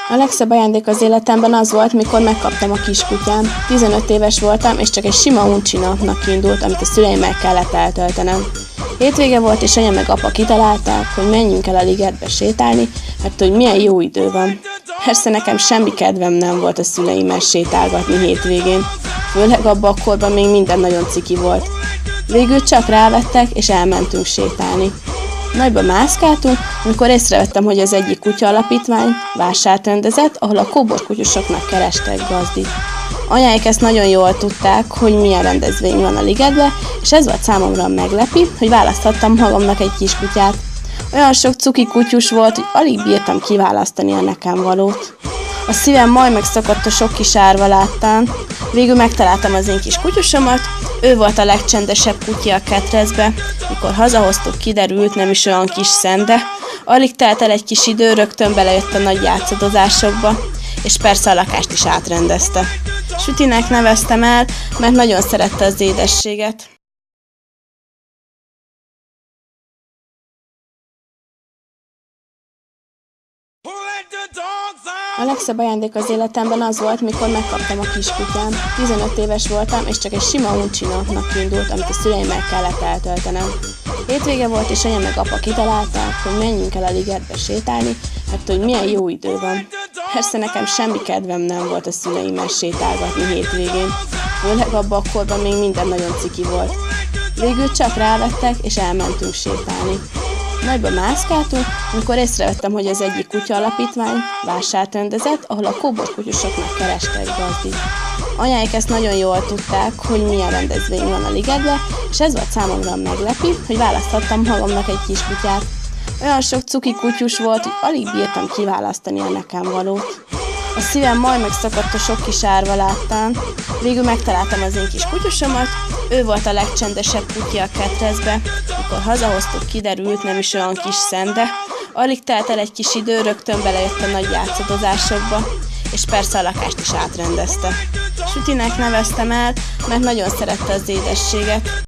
A legszebb ajándék az életemben az volt, mikor megkaptam a kiskutyám. 15 éves voltam, és csak egy sima uncsi napnak indult, amit a szüleimmel kellett eltöltenem. Hétvége volt, és anya meg apa kitalálták, hogy menjünk el a ligetbe sétálni, mert hogy milyen jó idő van. Persze nekem semmi kedvem nem volt a szüleimmel sétálgatni hétvégén, főleg abban a korban még minden nagyon ciki volt. Végül csak rávettek, és elmentünk sétálni. Nagyba mászkáltunk, amikor észrevettem, hogy az egyik kutya alapítvány vásárt rendezett, ahol a kóborkutyusoknak kerestek gazdit. Anyáik ezt nagyon jól tudták, hogy milyen rendezvény van a ligetben, és ez volt számomra meglepi, hogy választhattam magamnak egy kiskutyát. Olyan sok cuki kutyus volt, hogy alig bírtam kiválasztani a nekem valót. A szívem majd megszakadt a sok kis árva láttán. Végül megtaláltam az én kis kutyusomat, ő volt a legcsendesebb kutya a ketrecbe. Mikor hazahoztuk, kiderült, nem is olyan kis szende. Alig telt el egy kis idő, rögtön belejött a nagy játszadozásokba, és persze a lakást is átrendezte. Sütinek neveztem el, mert nagyon szerette az édességet. A legszebb ajándék az életemben az volt, mikor megkaptam a kiskutyám. 15 éves voltam, és csak egy sima uncsi napnak indult, amit a szüleimmel kellett eltöltenem. Hétvége volt, és anya meg apa kitalálták, hogy menjünk el a ligetbe sétálni, mert hogy milyen jó idő van. Persze nekem semmi kedvem nem volt a szüleimmel sétálgatni hétvégén, főleg abban a korban még minden nagyon ciki volt. Végül csak rávettek, és elmentünk sétálni. Nagyba mászkáltunk, amikor észrevettem, hogy az egyik kutya alapítvány vásárt rendezett, ahol a kóborkutyusoknak kerestek gazdit. Anyáik ezt nagyon jól tudták, hogy milyen rendezvény van a ligetben, és ez volt számomra meglepi, hogy választhattam magamnak egy kiskutyát. Olyan sok cuki kutyus volt, hogy alig bírtam kiválasztani a nekem valót. A szívem majd megszakadt a sok kis árva láttán. Végül megtaláltam az én kis kutyusomat, ő volt a legcsendesebb kutya a ketrecbe. Mikor hazahoztuk, kiderült, nem is olyan kis szende. Alig telt el egy kis idő, rögtön belejött a nagy játszadozásokba, és persze a lakást is átrendezte. Sütinek neveztem el, mert nagyon szerette az édességet.